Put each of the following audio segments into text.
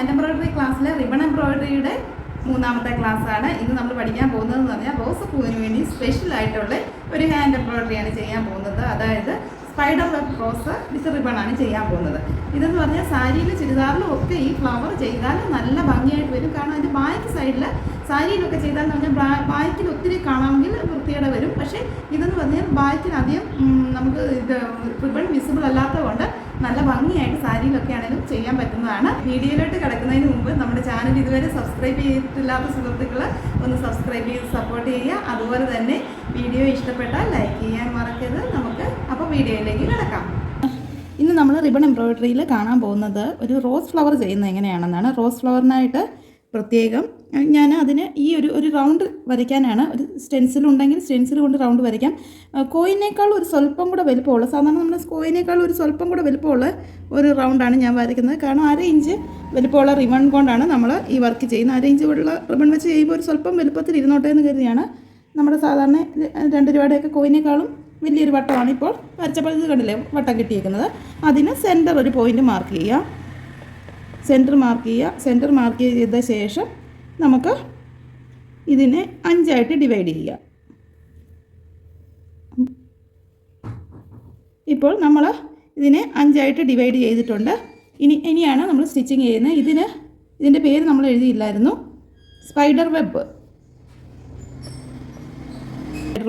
Hand embroidery ക്ലാസ്സിലെ ribbon എംബ്രോയിഡറിയുടെ മൂന്നാമത്തെ ക്ലാസ്സാണ്. ഇന്ന് നമ്മൾ പഠിക്കാൻ പോകുന്നതെന്ന് പറഞ്ഞാൽ റോസപ്പൂവിന് വേണ്ടി സ്പെഷ്യലായിട്ടുള്ള ഒരു ഹാൻഡ് എംബ്രോയിഡറിയാണ് ചെയ്യാൻ പോകുന്നത്. അതായത് സ്പൈഡർ വെബ് റോസ് വിത്ത് റിബണാണ് ചെയ്യാൻ പോകുന്നത്. ഇതെന്ന് പറഞ്ഞാൽ സാരിയിലും ചുരിദാറിലും ഒക്കെ ഈ ഫ്ലവർ ചെയ്താൽ നല്ല ഭംഗിയായിട്ട് വരും. കാരണം അതിൻ്റെ ബാക്ക് സൈഡിൽ സാരിയിലൊക്കെ ചെയ്താലെന്ന് പറഞ്ഞാൽ ബാക്കിൽ ഒത്തിരി കാണാമെങ്കിൽ വൃത്തിയോടെ വരും. പക്ഷേ ഇതെന്ന് പറഞ്ഞാൽ ബാക്കിനധികം നമുക്ക് ഇത് റിബൺ വിസിബിൾ അല്ലാത്തത് കൊണ്ട് നല്ല ഭംഗിയായിട്ട് സാരിയിലൊക്കെ ആണെങ്കിലും ചെയ്യാൻ പറ്റുന്നതാണ്. വീഡിയോയിലോട്ട് കിടക്കുന്നതിന് മുമ്പ് നമ്മുടെ ചാനൽ ഇതുവരെ സബ്സ്ക്രൈബ് ചെയ്തിട്ടില്ലാത്ത സുഹൃത്തുക്കൾ ഒന്ന് സബ്സ്ക്രൈബ് ചെയ്ത് സപ്പോർട്ട് ചെയ്യുക. അതുപോലെ തന്നെ വീഡിയോ ഇഷ്ടപ്പെട്ടാൽ ലൈക്ക് ചെയ്യാൻ മറക്കരുത്. നമുക്ക് അപ്പോൾ വീഡിയോയിലേക്ക് കിടക്കാം. ഇന്ന് നമ്മൾ റിബൺ എംബ്രോയിഡറിയിൽ കാണാൻ പോകുന്നത് ഒരു റോസ് ഫ്ലവർ ചെയ്യുന്നത് എങ്ങനെയാണെന്നാണ്. റോസ് ഫ്ലവറിനായിട്ട് പ്രത്യേകം ഞാൻ അതിന് ഈ ഒരു റൗണ്ട് വരയ്ക്കാനാണ്. ഒരു സ്റ്റെൻസിലുണ്ടെങ്കിൽ സ്റ്റെൻസിൽ കൊണ്ട് റൗണ്ട് വരയ്ക്കാം. കോയിനേക്കാൾ ഒരു സ്വല്പം കൂടെ വലുപ്പമുള്ള, സാധാരണ നമ്മുടെ കോയിനേക്കാൾ ഒരു സ്വല്പം കൂടെ വലുപ്പമുള്ള ഒരു റൗണ്ടാണ് ഞാൻ വരയ്ക്കുന്നത്. കാരണം 1/2 ഇഞ്ച് വലുപ്പമുള്ള റിബൺ കൊണ്ടാണ് നമ്മൾ ഈ വർക്ക് ചെയ്യുന്നത്. 1/2 ഇഞ്ച് ഉള്ള റിബൺ വെച്ച് ചെയ്യുമ്പോൾ ഒരു സ്വല്പം വലുപ്പത്തിൽ ഇരുന്നോട്ടെ എന്ന് കരുതിയാണ് നമ്മുടെ സാധാരണ 2 രൂപയുടെയൊക്കെ കോയിനേക്കാളും വലിയൊരു വട്ടമാണ് ഇപ്പോൾ വരച്ചപ്പോൾ ഇത് കണ്ടില്ലേ വട്ടം കിട്ടിയേക്കുന്നത്. അതിന് സെൻറ്റർ ഒരു പോയിൻ്റ് മാർക്ക് ചെയ്യുക. സെൻറ്റർ മാർക്ക് ചെയ്ത ശേഷം നമുക്ക് ഇതിനെ 5 ആയിട്ട് ഡിവൈഡ് ചെയ്യുക. ഇപ്പോൾ നമ്മൾ ഇതിനെ 5 ആയിട്ട് ഡിവൈഡ് ചെയ്തിട്ടുണ്ട്. ഇനിയാണ് നമ്മൾ സ്റ്റിച്ചിങ് ചെയ്യുന്നത്. ഇതിൻ്റെ പേര് നമ്മൾ എഴുതിയില്ലായിരുന്നു. സ്പൈഡർ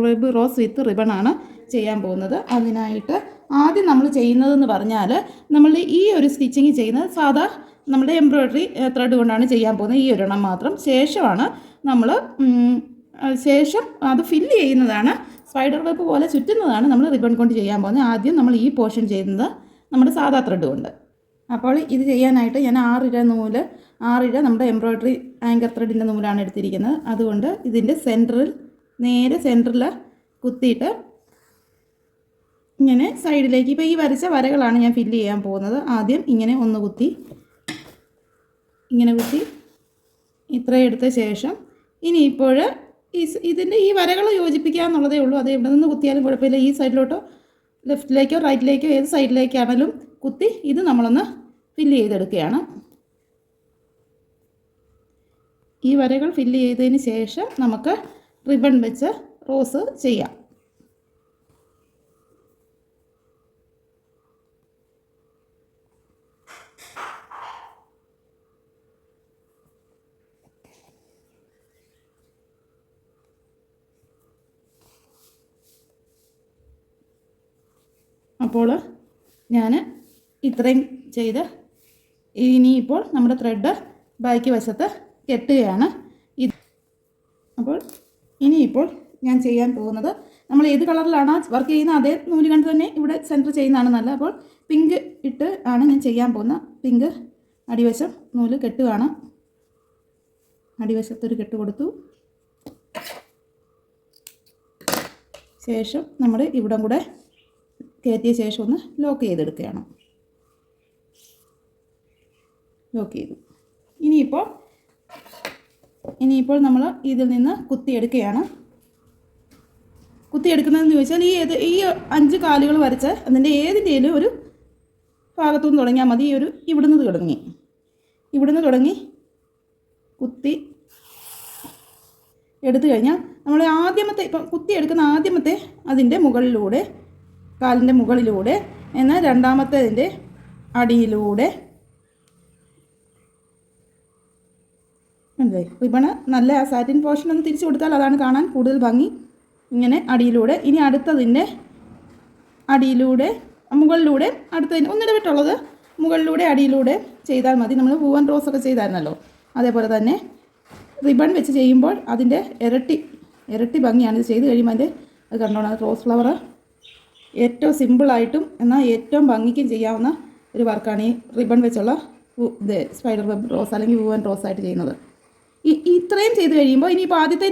വെബ് റോസ് വിത്ത് റിബണാണ് ചെയ്യാൻ പോകുന്നത്. അതിനായിട്ട് ആദ്യം നമ്മൾ ചെയ്യുന്നതെന്ന് പറഞ്ഞാൽ നമ്മൾ ഈ ഒരു സ്റ്റിച്ചിങ് ചെയ്യുന്നത് സാധാ നമ്മുടെ എംബ്രോയ്ഡറി ത്രെഡ് കൊണ്ടാണ് ചെയ്യാൻ പോകുന്നത്. ഈ ഒരെണ്ണം മാത്രം. ശേഷമാണ് നമ്മൾ അത് ഫില്ല് ചെയ്യുന്നതാണ്. സ്പൈഡർ വെബ് പോലെ ചുറ്റുന്നതാണ് നമ്മൾ റിബൺ കൊണ്ട് ചെയ്യാൻ പോകുന്നത്. ആദ്യം നമ്മൾ ഈ പോർഷൻ ചെയ്യുന്നത് നമ്മുടെ സാധാ ത്രെഡ് കൊണ്ട്. അപ്പോൾ ഇത് ചെയ്യാനായിട്ട് ഞാൻ 6 നമ്മുടെ എംബ്രോയ്ഡറി ആങ്കർ ത്രെഡിൻ്റെ നൂലാണ് എടുത്തിരിക്കുന്നത്. അതുകൊണ്ട് ഇതിൻ്റെ നേരെ സെൻറ്ററിൽ കുത്തിയിട്ട് ഇങ്ങനെ സൈഡിലേക്ക്, ഇപ്പോൾ ഈ വരച്ച വരകളാണ് ഞാൻ ഫില്ല് ചെയ്യാൻ പോകുന്നത്. ആദ്യം ഇങ്ങനെ ഒന്ന് കുത്തി ഇത്രയും എടുത്ത ശേഷം ഇനിയിപ്പോൾ ഇതിൻ്റെ ഈ വരകൾ യോജിപ്പിക്കുക എന്നുള്ളതേ ഉള്ളൂ. അത് എവിടെ നിന്ന് കുത്തിയാലും കുഴപ്പമില്ല. ഈ സൈഡിലോട്ടോ ലെഫ്റ്റിലേക്കോ റൈറ്റിലേക്കോ ഏത് സൈഡിലേക്കാണെങ്കിലും കുത്തി ഇത് നമ്മളൊന്ന് ഫില്ല് ചെയ്തെടുക്കുകയാണ്. ഈ വരകൾ ഫില്ല് ചെയ്തതിന് ശേഷം നമുക്ക് റിബൺ വെച്ച് റോസ് ചെയ്യാം. അപ്പോൾ ഞാൻ ഇത്രയും ചെയ്ത് ഇനിയിപ്പോൾ നമ്മുടെ ത്രെഡ് ബാക്ക് വശത്ത് കെട്ടുകയാണ്. അപ്പോൾ ഇനിയിപ്പോൾ ഞാൻ ചെയ്യാൻ പോകുന്നത്, നമ്മൾ ഏത് കളറിലാണ് വർക്ക് ചെയ്യുന്നത് അതേ നൂല് കണ്ട് തന്നെ ഇവിടെ സെൻറ്റർ ചെയ്യുന്നതാണ് നല്ലത്. അപ്പോൾ പിങ്ക് ഇട്ട് ആണ് ഞാൻ ചെയ്യാൻ പോകുന്നത്. പിങ്ക് അടിവശം നൂല് കെട്ടുകയാണ്. അടിവശത്തൊരു കെട്ട് കൊടുത്തു. ശേഷം നമ്മൾ ഇവിടം കൂടെ കയറ്റിയ ശേഷം ഒന്ന് ലോക്ക് ചെയ്തെടുക്കുകയാണ്. ലോക്ക് ചെയ്തു. ഇനിയിപ്പോൾ നമ്മൾ ഇതിൽ നിന്ന് കുത്തിയെടുക്കുകയാണ്. കുത്തിയെടുക്കുന്നതെന്ന് ചോദിച്ചാൽ ഈ 5 കാലുകൾ വരച്ച് അതിൻ്റെ ഏതിൻ്റെയും ഒരു ഭാഗത്തുനിന്ന് തുടങ്ങിയാൽ മതി. ഇവിടുന്ന് തുടങ്ങി കുത്തി എടുത്തു കഴിഞ്ഞാൽ നമ്മൾ ഇപ്പം കുത്തിയെടുക്കുന്ന ആദ്യമത്തെ അതിൻ്റെ മുകളിലൂടെ, കാലിൻ്റെ മുകളിലൂടെ, എന്നാൽ രണ്ടാമത്തേതിൻ്റെ അടിയിലൂടെ അല്ലേ റിബണ് നല്ല സാറ്റിൻ പോർഷൻ ഒന്ന് തിരിച്ചു കൊടുത്താൽ അതാണ് കാണാൻ കൂടുതൽ ഭംഗി. ഇങ്ങനെ അടിയിലൂടെ, ഇനി അടുത്തതിൻ്റെ അടിയിലൂടെ, മുകളിലൂടെ, അടുത്തതിന് ഒന്നിടവിട്ടുള്ളത് മുകളിലൂടെ അടിയിലൂടെ ചെയ്താൽ മതി. നമ്മൾ പൂവൻ റോസൊക്കെ ചെയ്തായിരുന്നല്ലോ, അതേപോലെ തന്നെ റിബൺ വെച്ച് ചെയ്യുമ്പോൾ അതിൻ്റെ ഇരട്ടി ഭംഗിയാണ്. ഇത് ചെയ്ത് കഴിയുമ്പോൾ അത് കണ്ടോണം. റോസ് ഫ്ലവർ ഏറ്റവും സിമ്പിളായിട്ടും എന്നാൽ ഏറ്റവും ഭംഗിക്കും ചെയ്യാവുന്ന ഒരു വർക്കാണ് ഈ റിബൺ വെച്ചുള്ള സ്പൈഡർ വെബ് റോസ് അല്ലെങ്കിൽ പൂവൻ റോസായിട്ട് ചെയ്യുന്നത്. ഇത്രയും ചെയ്ത് കഴിയുമ്പോൾ ഇനിയിപ്പോൾ ആദ്യത്തെ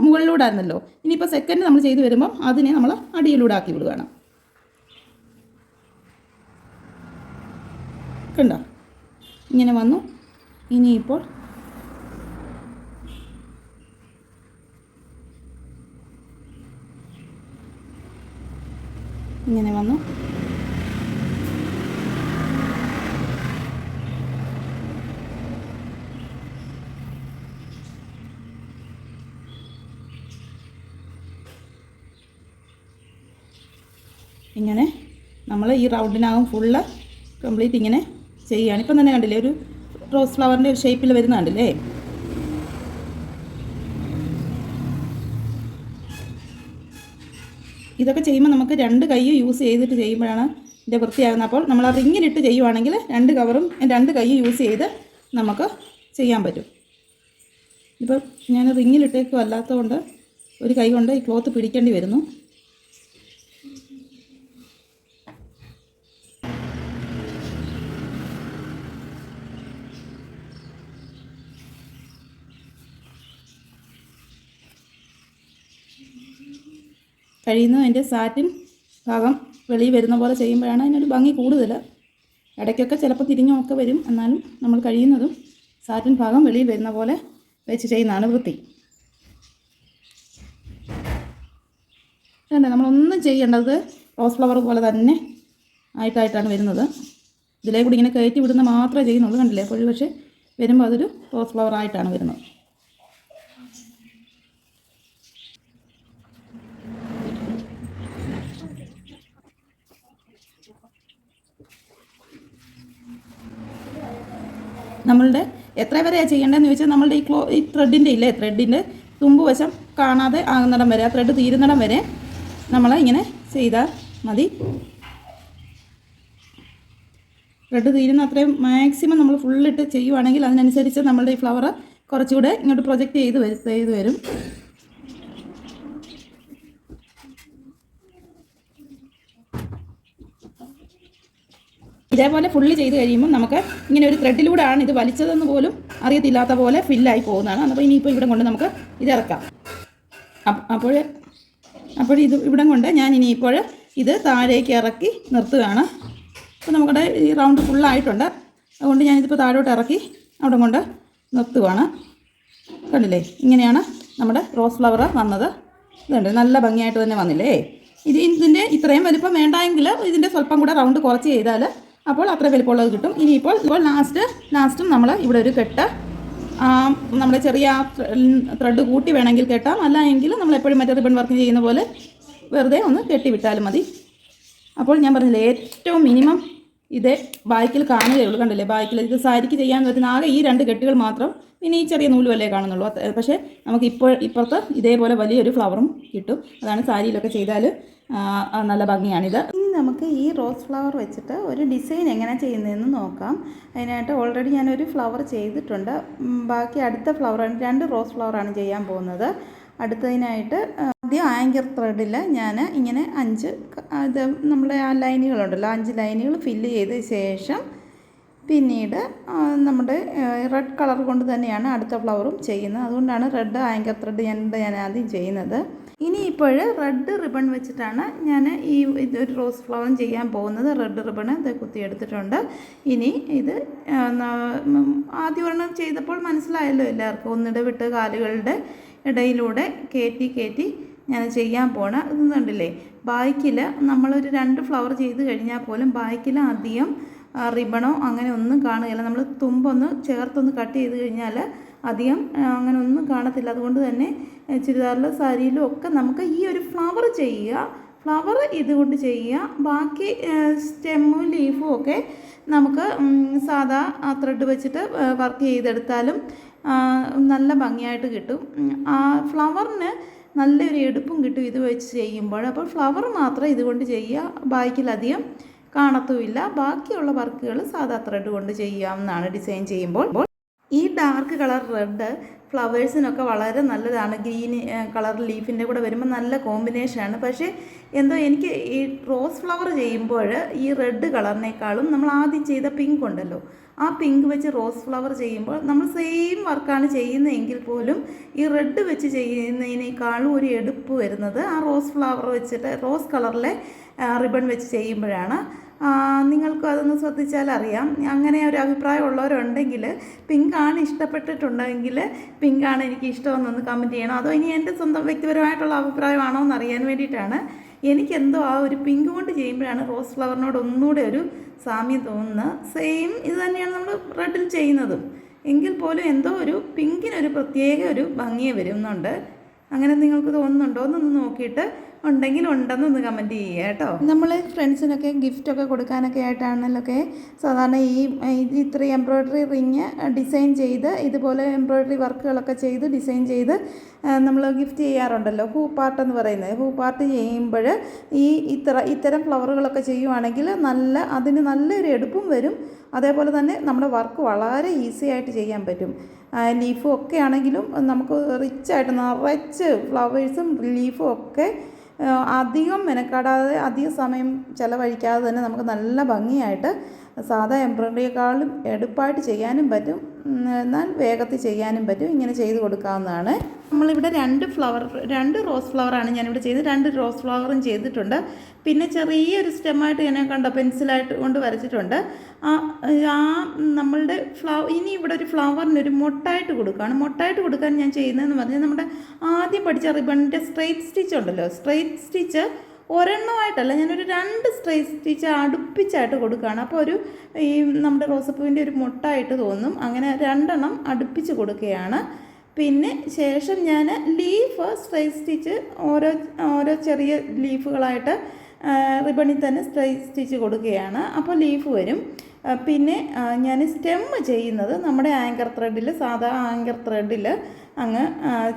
മുകളിലൂടെ ആയിരുന്നല്ലോ, ഇനിയിപ്പോൾ സെക്കൻഡ് നമ്മൾ ചെയ്ത് വരുമ്പോൾ അതിനെ നമ്മൾ അടിയിലൂടെ ആക്കി വിടുകയാണ്. കണ്ടോ, ഇങ്ങനെ വന്നു. ഇനിയിപ്പോൾ ഇങ്ങനെ വന്നു. ഇങ്ങനെ നമ്മൾ ഈ റൗണ്ടിനകം ഫുള്ള് കംപ്ലീറ്റ് ഇങ്ങനെ ചെയ്യുകയാണ്. ഇപ്പം തന്നെ കണ്ടില്ലേ ഒരു റോസ് ഫ്ലവറിൻ്റെ ഒരു ഷേപ്പിൽ വരുന്ന കണ്ടില്ലേ. ഇതൊക്കെ ചെയ്യുമ്പോൾ നമുക്ക് 2 കൈ യൂസ് ചെയ്തിട്ട് ചെയ്യുമ്പോഴാണ് ഇതിൻ്റെ വൃത്തിയാകുന്നത്. അപ്പോൾ നമ്മൾ ആ റിങ്ങിലിട്ട് ചെയ്യുവാണെങ്കിൽ 2 കവറും 2 കൈ യൂസ് ചെയ്ത് നമുക്ക് ചെയ്യാൻ പറ്റും. ഇപ്പോൾ ഞാൻ റിങ്ങിലിട്ടേക്കും അല്ലാത്തതുകൊണ്ട് ഒരു കൈ കൊണ്ട് ഈ ക്ലോത്ത് പിടിക്കേണ്ടി വരുന്നു. കഴിയുന്നത് അതിൻ്റെ സാറ്റിൻ ഭാഗം വെളിയിൽ വരുന്ന പോലെ ചെയ്യുമ്പോഴാണ് അതിനൊരു ഭംഗി കൂടുതൽ. ഇടയ്ക്കൊക്കെ ചിലപ്പോൾ തിരിഞ്ഞൊക്കെ വരും, എന്നാലും നമ്മൾ കഴിയുന്നതും സാറ്റിൻ ഭാഗം വെളിയിൽ വരുന്ന പോലെ വെച്ച് ചെയ്യുന്നതാണ് വൃത്തി. വേണ്ട നമ്മളൊന്നും ചെയ്യേണ്ടത് റോസ് ഫ്ലവർ പോലെ തന്നെ ആയിട്ടാണ് വരുന്നത്. ഇതിലേ കൂടി ഇങ്ങനെ കയറ്റി വിടുന്ന മാത്രമേ ചെയ്യുന്നുള്ളൂ. കണ്ടില്ലേ അപ്പോൾ പക്ഷേ വരുമ്പോൾ അതൊരു റോസ് ഫ്ലവർ ആയിട്ടാണ് വരുന്നത്. നമ്മളുടെ എത്ര വരെയാണ് ചെയ്യേണ്ടതെന്ന് ചോദിച്ചാൽ നമ്മളുടെ ഈ ത്രെഡിൻ്റെ തുമ്പ് വശം കാണാതെ ആകുന്നിടം വരെ, ആ ത്രെഡ് തീരുന്നിടം വരെ നമ്മൾ ഇങ്ങനെ ചെയ്താൽ മതി. ത്രെഡ് തീരുന്ന അത്രയും മാക്സിമം നമ്മൾ ഫുള്ളിട്ട് ചെയ്യുവാണെങ്കിൽ അതിനനുസരിച്ച് നമ്മളുടെ ഈ ഫ്ലവർ കുറച്ചുകൂടെ ഇങ്ങോട്ട് പ്രൊജക്റ്റ് ചെയ്ത് വരും. ഇതേപോലെ ഫുള്ള് ചെയ്ത് കഴിയുമ്പോൾ നമുക്ക് ഇങ്ങനെ ഒരു ത്രെഡിലൂടെയാണ് ഇത് വലിച്ചതെന്ന് പോലും അറിയത്തില്ലാത്ത പോലെ ഫില്ലായി പോകുന്നതാണ്. അപ്പോൾ ഇനിയിപ്പോൾ ഇവിടെ കൊണ്ട് നമുക്ക് ഇത് ഇറക്കാം. അപ്പോൾ ഇത് ഇവിടെ കൊണ്ട് ഞാൻ ഇനിയിപ്പോൾ ഇത് താഴേക്ക് ഇറക്കി നിർത്തുകയാണ്. അപ്പോൾ നമ്മുടെ ഈ റൗണ്ട് ഫുള്ളായിട്ടുണ്ട്. അതുകൊണ്ട് ഞാനിതിപ്പോൾ താഴോട്ട് ഇറക്കി അവിടെ കൊണ്ട് നിർത്തുകയാണ്. കണ്ടില്ലേ, ഇങ്ങനെയാണ് നമ്മുടെ റോസ് ഫ്ലവർ വന്നത്. ഇതുണ്ട്, നല്ല ഭംഗിയായിട്ട് തന്നെ വന്നില്ലേ. ഇതിൻ്റെ ഇത്രയും വലിപ്പം വേണ്ടെങ്കിൽ ഇതിൻ്റെ സ്വല്പം കൂടെ റൗണ്ട് കുറച്ച് ചെയ്താൽ അപ്പോൾ അത്ര വലിപ്പമുള്ളത് കിട്ടും. ഇനിയിപ്പോൾ ലാസ്റ്റും നമ്മൾ ഇവിടെ ഒരു കെട്ട് നമ്മുടെ ചെറിയ ത്രെഡ് കൂട്ടി വേണമെങ്കിൽ കെട്ടാം, അല്ല എങ്കിൽ നമ്മളെപ്പോഴും മറ്റേ റിബൺ വർക്ക് ചെയ്യുന്ന പോലെ വെറുതെ ഒന്ന് കെട്ടി വിട്ടാലും മതി. അപ്പോൾ ഞാൻ പറഞ്ഞില്ലേ, ഏറ്റവും മിനിമം ഇതേ ബാക്കിൽ കാണുകയുള്ളൂ. കണ്ടില്ലേ, ബാക്കിൽ ഇത് സാരിക്ക് ചെയ്യാൻ പറ്റുന്ന ആകെ ഈ 2 കെട്ടുകൾ മാത്രം, പിന്നെ ഈ ചെറിയ നൂലുമല്ലേ കാണുന്നുള്ളൂ. പക്ഷേ നമുക്ക് ഇപ്പുറത്ത് ഇതേപോലെ വലിയൊരു ഫ്ലവറും കിട്ടും. അതാണ് സാരിയിലൊക്കെ ചെയ്താൽ നല്ല ഭംഗിയാണിത്. ഇനി നമുക്ക് ഈ റോസ് ഫ്ലവർ വെച്ചിട്ട് ഒരു ഡിസൈൻ എങ്ങനെ ചെയ്യുന്നതെന്ന് നോക്കാം. അതിനായിട്ട് ഓൾറെഡി ഞാനൊരു ഫ്ലവർ ചെയ്തിട്ടുണ്ട്. ബാക്കി അടുത്ത ഫ്ലവർ 2 റോസ് ഫ്ലവറാണ് ചെയ്യാൻ പോകുന്നത്. അടുത്തതിനായിട്ട് ആദ്യം ആങ്കർ ത്രെഡിൽ ഞാൻ ഇങ്ങനെ 5 ഇത് നമ്മുടെ ആ ലൈനുകളുണ്ടല്ലോ, 5 ലൈനുകൾ ഫില്ല് ചെയ്ത ശേഷം പിന്നീട് നമ്മുടെ റെഡ് കളർ കൊണ്ട് തന്നെയാണ് അടുത്ത ഫ്ലവറും ചെയ്യുന്നത്. അതുകൊണ്ടാണ് റെഡ് ആങ്കർ ത്രെഡ് ഞാൻ ആദ്യം ചെയ്യുന്നത്. ഇനി ഇപ്പോൾ റെഡ് റിബൺ വെച്ചിട്ടാണ് ഞാൻ ഈ ഇതൊരു റോസ് ഫ്ലവറും ചെയ്യാൻ പോകുന്നത്. റെഡ് റിബൺ ഇത് കുത്തിയെടുത്തിട്ടുണ്ട്. ഇനി ഇത് ആദ്യം ഒരെണ്ണം ചെയ്തപ്പോൾ മനസ്സിലായല്ലോ എല്ലാവർക്കും, ഒന്നിടവിട്ട് കാലുകളുടെ ഇടയിലൂടെ കയറ്റി ഞാൻ ചെയ്യാൻ പോണ. ഇത് കണ്ടില്ലേ, ബാക്കിൽ നമ്മളൊരു 2 ഫ്ലവർ ചെയ്ത് കഴിഞ്ഞാൽ പോലും ബാക്കിൽ അധികം റിബണോ അങ്ങനെ ഒന്നും കാണുകയില്ല. നമ്മൾ തുമ്പൊന്ന് ചേർത്തൊന്ന് കട്ട് ചെയ്ത് കഴിഞ്ഞാൽ അധികം അങ്ങനെ ഒന്നും കാണത്തില്ല. അതുകൊണ്ട് തന്നെ ചുരിദാറിലും സാരിയിലും ഒക്കെ നമുക്ക് ഈ ഒരു ഫ്ലവർ ഇതുകൊണ്ട് ചെയ്യുക. ബാക്കി സ്റ്റെമ്മും ലീഫും ഒക്കെ നമുക്ക് സാധാ ത്രെഡ് വെച്ചിട്ട് വർക്ക് ചെയ്തെടുത്താലും നല്ല ഭംഗിയായിട്ട് കിട്ടും. ആ ഫ്ലവറിന് നല്ലൊരു എടുപ്പും കിട്ടും ഇത് വെച്ച് ചെയ്യുമ്പോൾ. അപ്പോൾ ഫ്ലവർ മാത്രം ഇതുകൊണ്ട് ചെയ്യുക, ബാക്കിലധികം കാണത്തുമില്ല. ബാക്കിയുള്ള വർക്കുകൾ സാധാ ത്രെഡ് കൊണ്ട് ചെയ്യാവുന്നതാണ് ഡിസൈൻ ചെയ്യുമ്പോൾ. ഈ ഡാർക്ക് കളർ റെഡ് ഫ്ലവേഴ്സിനൊക്കെ വളരെ നല്ലതാണ്. ഗ്രീൻ കളർ ലീഫിൻ്റെ കൂടെ വരുമ്പോൾ നല്ല കോമ്പിനേഷനാണ്. പക്ഷേ എന്തോ എനിക്ക് ഈ റോസ് ഫ്ലവർ ചെയ്യുമ്പോൾ ഈ റെഡ് കളറിനേക്കാളും നമ്മൾ ആദ്യം ചെയ്ത പിങ്ക് ഉണ്ടല്ലോ, ആ പിങ്ക് വെച്ച് റോസ് ഫ്ലവർ ചെയ്യുമ്പോൾ നമ്മൾ സെയിം വർക്കാണ് ചെയ്യുന്നതെങ്കിൽ പോലും ഈ റെഡ് വെച്ച് ചെയ്യുന്നതിനേക്കാളും ഒരു എടുപ്പ് വരുന്നത് ആ റോസ് ഫ്ലവർ വെച്ചിട്ട് റോസ് കളറിലെ റിബൺ വെച്ച് ചെയ്യുമ്പോഴാണ്. നിങ്ങൾക്കും അതൊന്ന് ശ്രദ്ധിച്ചാൽ അറിയാം. അങ്ങനെ ഒരു അഭിപ്രായം ഉള്ളവരുണ്ടെങ്കിൽ, പിങ്കാണ് ഇഷ്ടപ്പെട്ടിട്ടുണ്ടെങ്കിൽ പിങ്കാണ് എനിക്ക് ഇഷ്ടമെന്നൊന്ന് കമൻറ്റ് ചെയ്യണം. അതോ ഇനി എൻ്റെ സ്വന്തം വ്യക്തിപരമായിട്ടുള്ള അഭിപ്രായമാണോ എന്ന് അറിയാൻ വേണ്ടിയിട്ടാണ്. എനിക്കെന്തോ ആ ഒരു പിങ്ക് കൊണ്ട് ചെയ്യുമ്പോഴാണ് റോസ് ഫ്ലവറിനോട് ഒന്നുകൂടെ ഒരു സാമ്യം തോന്നുന്നത്. സെയിം ഇത് തന്നെയാണ് നമ്മൾ റെഡിൽ ചെയ്യുന്നതും, എങ്കിൽ പോലും എന്തോ ഒരു പിങ്കിനൊരു പ്രത്യേക ഒരു ഭംഗിയെ വരുന്നുണ്ട്. അങ്ങനെ നിങ്ങൾക്ക് തോന്നുന്നുണ്ടോ എന്നൊന്ന് നോക്കിയിട്ട് ഉണ്ടെങ്കിൽ ഉണ്ടെന്നൊന്ന് കമൻറ്റ് ചെയ്യുക കേട്ടോ. നമ്മൾ ഫ്രണ്ട്സിനൊക്കെ ഗിഫ്റ്റൊക്കെ കൊടുക്കാനൊക്കെ ആയിട്ടാണല്ലോ സാധാരണ ഇത്രയും എംബ്രോയ്ഡറി റിങ് ഡിസൈൻ ചെയ്ത് ഇതുപോലെ എംബ്രോയ്ഡറി വർക്കുകളൊക്കെ ചെയ്ത് ഡിസൈൻ ചെയ്ത് നമ്മൾ ഗിഫ്റ്റ് ചെയ്യാറുണ്ടല്ലോ. ഹൂപ്പ് എന്ന് പറയുന്നത്. ഹൂപ്പ് ആർട്ട് ചെയ്യുമ്പോൾ ഇത്തരം ഫ്ലവറുകളൊക്കെ ചെയ്യുവാണെങ്കിൽ അതിന് നല്ലൊരു എടുപ്പും വരും. അതേപോലെ തന്നെ നമ്മുടെ വർക്ക് വളരെ ഈസി ആയിട്ട് ചെയ്യാൻ പറ്റും. ലീഫും ഒക്കെ ആണെങ്കിലും നമുക്ക് റിച്ചായിട്ട് നിറച്ച് ഫ്ലവേഴ്സും ലീഫും ഒക്കെ അധികം മെനക്കാടാതെ അധിക സമയം ചിലവഴിക്കാതെ തന്നെ നമുക്ക് നല്ല ഭംഗിയായിട്ട് സാധാ എംബ്രോയ്ഡറിയേക്കാളും എടുപ്പായിട്ട് ചെയ്യാനും പറ്റും, എന്നാൽ വേഗത്തിൽ ചെയ്യാനും പറ്റും. ഇങ്ങനെ ചെയ്ത് കൊടുക്കാവുന്നതാണ്. നമ്മളിവിടെ രണ്ട് റോസ് ഫ്ലവറാണ് ഞാനിവിടെ ചെയ്ത് 2 റോസ് ഫ്ലവറും ചെയ്തിട്ടുണ്ട്. പിന്നെ ചെറിയൊരു സ്റ്റെമ്മായിട്ട് ഞാൻ കണ്ട പെൻസിലായിട്ട് കൊണ്ട് വരച്ചിട്ടുണ്ട്. നമ്മളുടെ ഇനി ഇവിടെ ഒരു ഫ്ലവറിനൊരു മൊട്ടായിട്ട് കൊടുക്കുകയാണ്. മൊട്ടായിട്ട് കൊടുക്കാൻ ഞാൻ ചെയ്യുന്നതെന്ന് പറഞ്ഞാൽ നമ്മുടെ ആദ്യം പഠിച്ച റിബണിൻ്റെ സ്ട്രെയിറ്റ് സ്റ്റിച്ച് ഉണ്ടല്ലോ, സ്ട്രെയിറ്റ് സ്റ്റിച്ച് ഒരെണ്ണമായിട്ടല്ല, ഞാനൊരു 2 സ്ട്രെയിറ്റ് സ്റ്റിച്ച് അടുപ്പിച്ചായിട്ട് കൊടുക്കുകയാണ്. അപ്പോൾ നമ്മുടെ റോസപ്പൂവിൻ്റെ ഒരു മൊട്ടായിട്ട് തോന്നും. അങ്ങനെ 2 എണ്ണം അടുപ്പിച്ച് കൊടുക്കുകയാണ്. പിന്നെ ശേഷം ഞാൻ ലീഫ് സ്ട്രെയിറ്റ് സ്റ്റിച്ച് ഓരോ ചെറിയ ലീഫുകളായിട്ട് റിബണിൽ തന്നെ സ്ട്രെയിറ്റ് സ്റ്റിച്ച് കൊടുക്കുകയാണ്. അപ്പോൾ ലീഫ് വരും. പിന്നെ ഞാൻ സ്റ്റെം ചെയ്യുന്നത് നമ്മുടെ ആങ്കർ ത്രെഡിൽ, സാധാ ആങ്കർ ത്രെഡിൽ അങ്ങ്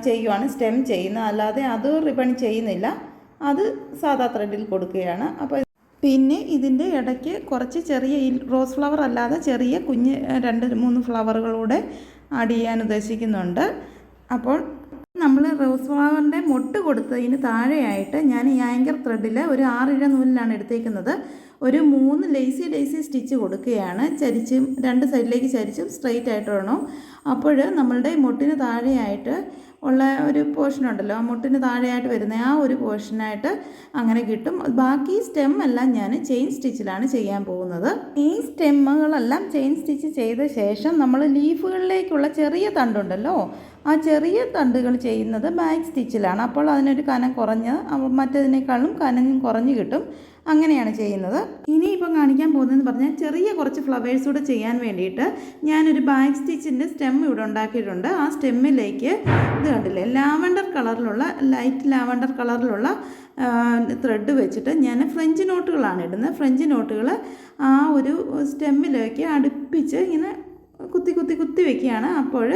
ചെയ്യുവാണ് സ്റ്റെം ചെയ്യുന്നത്. അല്ലാതെ അത് റിബൺ ചെയ്യുന്നില്ല, അത് സാധാ ത്രെഡിൽ കൊടുക്കുകയാണ്. അപ്പോൾ പിന്നെ ഇതിൻ്റെ ഇടയ്ക്ക് കുറച്ച് ചെറിയ റോസ് ഫ്ലവർ അല്ലാതെ ചെറിയ കുഞ്ഞ് 2-3 ഫ്ലവറുകളൂടെ ആഡ് ചെയ്യാൻ ഉദ്ദേശിക്കുന്നുണ്ട്. അപ്പോൾ നമ്മൾ റോസ് ഫ്ലവറിൻ്റെ മൊട്ട് കൊടുത്തതിന് താഴെയായിട്ട് ഞാൻ ഈ ആങ്കർ ത്രെഡിൽ ഒരു 6 ഇഴ നൂലിലാണ് എടുത്തേക്കുന്നത്. ഒരു 3 ലേസി സ്റ്റിച്ച് കൊടുക്കുകയാണ്. ചരിച്ചും 2 സൈഡിലേക്ക് ചരിച്ചും സ്ട്രെയിറ്റ് ആയിട്ട് വേണം. അപ്പോൾ നമ്മളുടെ മുട്ടിന് താഴെയായിട്ട് ഉള്ള ഒരു പോർഷൻ ഉണ്ടല്ലോ, ആ മുട്ടിന് താഴെയായിട്ട് വരുന്ന ആ ഒരു പോർഷനായിട്ട് അങ്ങനെ കിട്ടും. ബാക്കി സ്റ്റെം എല്ലാം ഞാൻ ചെയിൻ സ്റ്റിച്ചിലാണ് ചെയ്യാൻ പോകുന്നത്. ഈ സ്റ്റെമ്മുകളെല്ലാം ചെയിൻ സ്റ്റിച്ച് ചെയ്ത ശേഷം നമ്മൾ ലീഫുകളിലേക്കുള്ള ചെറിയ തണ്ടുണ്ടല്ലോ, ആ ചെറിയ തണ്ടുകൾ ചെയ്യുന്നത് ബാക്ക് സ്റ്റിച്ചിലാണ്. അപ്പോൾ അതിനൊരു കനം കുറഞ്ഞ് മറ്റതിനേക്കാളും കനം കുറഞ്ഞ് കിട്ടും. അങ്ങനെയാണ് ചെയ്യുന്നത്. ഇനിയിപ്പം കാണിക്കാൻ പോകുന്നതെന്ന് പറഞ്ഞാൽ ചെറിയ കുറച്ച് ഫ്ലവേഴ്സ് കൂടെ ചെയ്യാൻ വേണ്ടിയിട്ട് ഞാനൊരു ബാക്ക് സ്റ്റിച്ചിൻ്റെ സ്റ്റെം ഇവിടെ ഉണ്ടാക്കിയിട്ടുണ്ട്. ആ സ്റ്റെമ്മിലേക്ക് ഇത് കണ്ടില്ലേ, ലൈറ്റ് ലാവണ്ടർ കളറിലുള്ള ത്രെഡ് വെച്ചിട്ട് ഞാൻ ഫ്രഞ്ച് നോട്ടുകളാണ് ഇടുന്നത്. ഫ്രഞ്ച് നോട്ടുകൾ ആ ഒരു സ്റ്റെമ്മിലേക്ക് അടുപ്പിച്ച് ഇങ്ങനെ കുത്തി വയ്ക്കുകയാണ്. അപ്പോൾ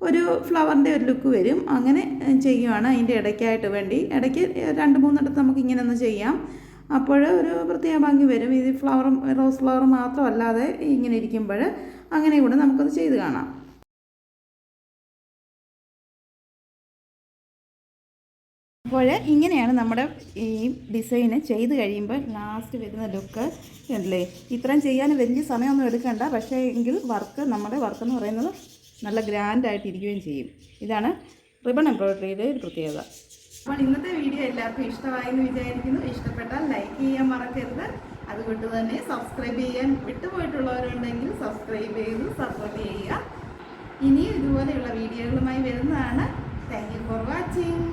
ഒരു ഫ്ലവറിൻ്റെ ഒരു ലുക്ക് വരും. അങ്ങനെ ചെയ്യുവാണ്. അതിൻ്റെ ഇടയ്ക്കായിട്ട് വേണ്ടി ഇടയ്ക്ക് 2-3 ഇടത്ത് നമുക്ക് ഇങ്ങനെ ഒന്ന് ചെയ്യാം. അപ്പോൾ ഒരു പ്രത്യേക ഭംഗി വരും. ഇത് റോസ് ഫ്ലവർ മാത്രമല്ലാതെ ഇങ്ങനെ ഇരിക്കുമ്പോൾ അങ്ങനെ കൂടെ നമുക്കത് ചെയ്ത് കാണാം. അപ്പോൾ ഇങ്ങനെയാണ് നമ്മുടെ ഈ ഡിസൈന് ചെയ്ത് കഴിയുമ്പോൾ ലാസ്റ്റ് വരുന്ന ലുക്ക്. അല്ലേ, ഇത്രയും ചെയ്യാൻ വലിയ സമയമൊന്നും എടുക്കണ്ട. പക്ഷേ എങ്കിൽ നമ്മുടെ വർക്ക് എന്ന് പറയുന്നത് നല്ല ഗ്രാൻഡായിട്ടിരിക്കുകയും ചെയ്യും. ഇതാണ് റിബൺ എംബ്രോയ്ഡറിയുടെ ഒരു പ്രത്യേകത. അപ്പോൾ ഇന്നത്തെ വീഡിയോ എല്ലാവർക്കും ഇഷ്ടമായെന്ന് വിചാരിക്കുന്നു. ഇഷ്ടപ്പെട്ടാൽ ലൈക്ക് ചെയ്യാൻ മറക്കരുത്. അതുകൊണ്ട് തന്നെ സബ്സ്ക്രൈബ് ചെയ്യാൻ വിട്ടുപോയിട്ടുള്ളവരുണ്ടെങ്കിൽ സബ്സ്ക്രൈബ് ചെയ്ത് സപ്പോർട്ട് ചെയ്യുക. ഇനിയും ഇതുപോലെയുള്ള വീഡിയോകളുമായി വരുന്നതാണ്. Thank you for watching.